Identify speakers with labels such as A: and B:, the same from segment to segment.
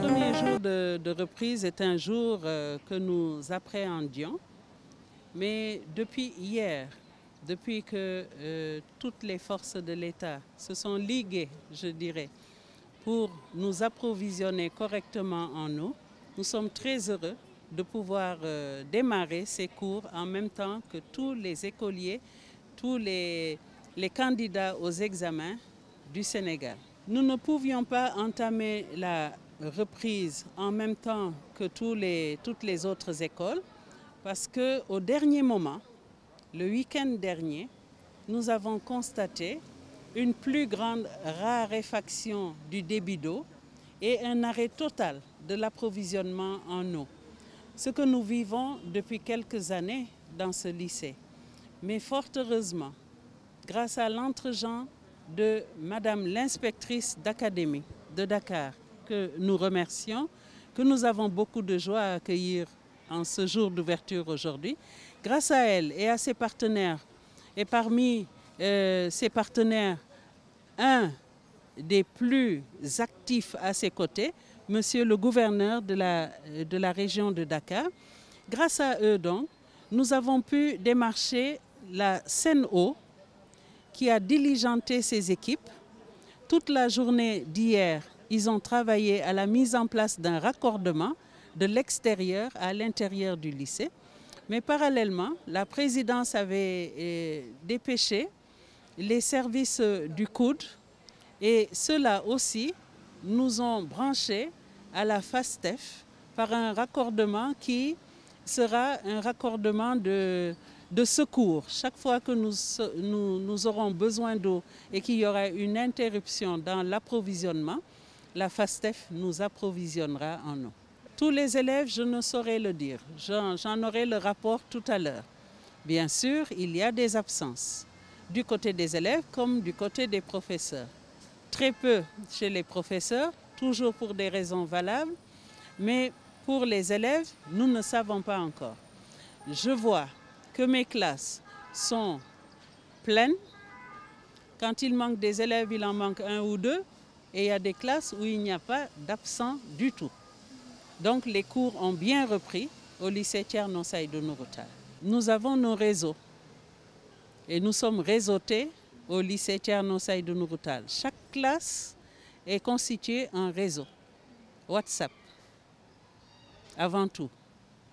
A: premier jour de reprise est un jour que nous appréhendions, mais depuis hier, depuis que toutes les forces de l'État se sont liguées, je dirais, pour nous approvisionner correctement en eau, nous sommes très heureux de pouvoir démarrer ces cours en même temps que tous les écoliers, tous les candidats aux examens du Sénégal. Nous ne pouvions pas entamer la reprise en même temps que toutes les autres écoles parce qu'au dernier moment, le week-end dernier, nous avons constaté une plus grande raréfaction du débit d'eau et un arrêt total de l'approvisionnement en eau. Ce que nous vivons depuis quelques années dans ce lycée. Mais fort heureusement, grâce à l'entregent de Madame l'inspectrice d'académie de Dakar, que nous remercions, que nous avons beaucoup de joie à accueillir en ce jour d'ouverture aujourd'hui. Grâce à elle et à ses partenaires, et parmi ses partenaires, un des plus actifs à ses côtés, Monsieur le gouverneur de la région de Dakar. Grâce à eux donc, nous avons pu démarcher la Sen'Eau qui a diligenté ses équipes. Toute la journée d'hier, ils ont travaillé à la mise en place d'un raccordement de l'extérieur à l'intérieur du lycée. Mais parallèlement, la présidence avait dépêché les services du COUD et ceux-là aussi nous ont branchés à la FASTEF par un raccordement qui sera un raccordement de secours. Chaque fois que nous aurons besoin d'eau et qu'il y aura une interruption dans l'approvisionnement, la FASTEF nous approvisionnera en eau. Tous les élèves, je ne saurais le dire. J'en aurai le rapport tout à l'heure. Bien sûr, il y a des absences, du côté des élèves comme du côté des professeurs. Très peu chez les professeurs, toujours pour des raisons valables, mais pour les élèves, nous ne savons pas encore. Je vois que mes classes sont pleines. Quand il manque des élèves, il en manque un ou deux. Et il y a des classes où il n'y a pas d'absents du tout. Donc les cours ont bien repris au lycée Thierno Seydou Nourou Tall. Nous avons nos réseaux et nous sommes réseautés au lycée Thierno Seydou Nourou Tall. Chaque classe est constituée en réseau WhatsApp avant tout.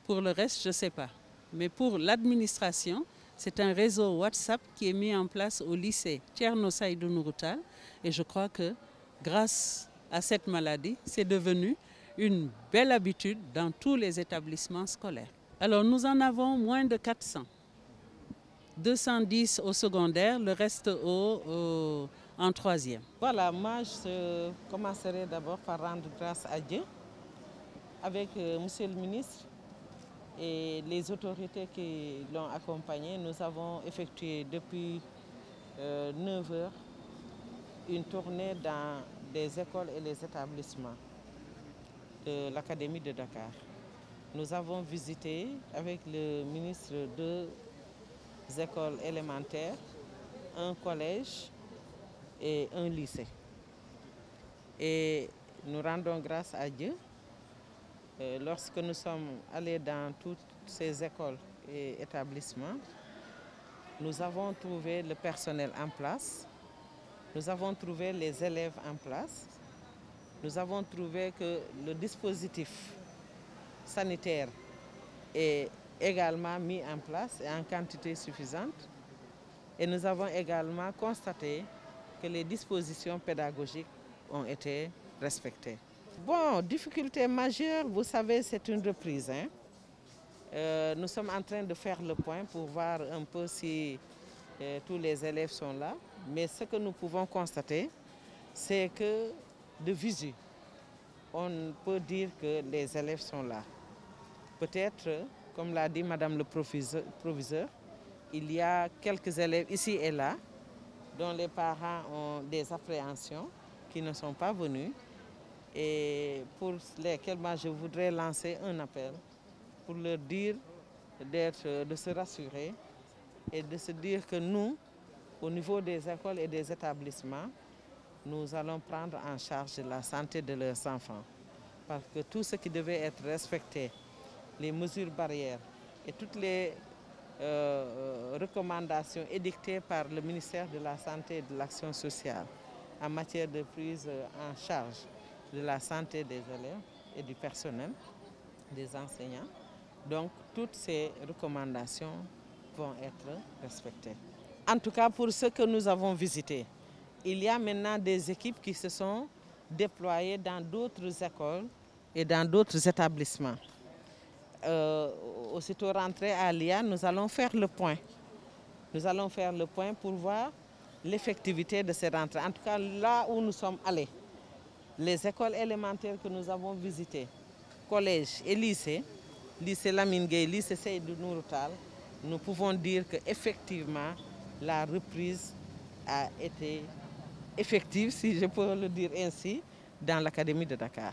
A: Pour le reste, je ne sais pas. Mais pour l'administration, c'est un réseau WhatsApp qui est mis en place au lycée Thierno Seydou Nourou Tall. Et je crois que grâce à cette maladie, c'est devenu une belle habitude dans tous les établissements scolaires. Alors nous en avons moins de 400. 210 au secondaire, le reste en troisième.
B: Voilà, moi je commencerai d'abord par rendre grâce à Dieu avec Monsieur le ministre et les autorités qui l'ont accompagné. Nous avons effectué depuis 9 heures une tournée dans des écoles et les établissements de l'Académie de Dakar. Nous avons visité avec le ministre 2 écoles élémentaires, un collège et un lycée. Et nous rendons grâce à Dieu. Lorsque nous sommes allés dans toutes ces écoles et établissements, nous avons trouvé le personnel en place, nous avons trouvé les élèves en place, nous avons trouvé que le dispositif sanitaire est également mis en place et en quantité suffisante. Et nous avons également constaté que les dispositions pédagogiques ont été respectées. Bon, difficulté majeure, vous savez, c'est une reprise. Nous sommes en train de faire le point pour voir un peu si tous les élèves sont là. Mais ce que nous pouvons constater, c'est que de visu, on peut dire que les élèves sont là. Peut-être, comme l'a dit Madame le proviseur, il y a quelques élèves ici et là dont les parents ont des appréhensions qui ne sont pas venus et pour lesquels moi je voudrais lancer un appel pour leur dire de se rassurer et de se dire que nous, au niveau des écoles et des établissements, nous allons prendre en charge la santé de leurs enfants. parce que tout ce qui devait être respecté, les mesures barrières et toutes les recommandations édictées par le ministère de la Santé et de l'Action sociale en matière de prise en charge de la santé des élèves et du personnel, des enseignants. Donc, toutes ces recommandations vont être respectées. En tout cas, pour ce que nous avons visité, il y a maintenant des équipes qui se sont déployées dans d'autres écoles et dans d'autres établissements. Aussitôt rentré à l'IA, nous allons faire le point. Nous allons faire le point pour voir l'effectivité de ces rentrées. En tout cas, là où nous sommes allés, les écoles élémentaires que nous avons visitées, collèges et lycées, lycée Lamine Gueye, lycée Seydou Nourou Tall, nous pouvons dire qu'effectivement, la reprise a été effective, si je peux le dire ainsi, dans l'Académie de Dakar.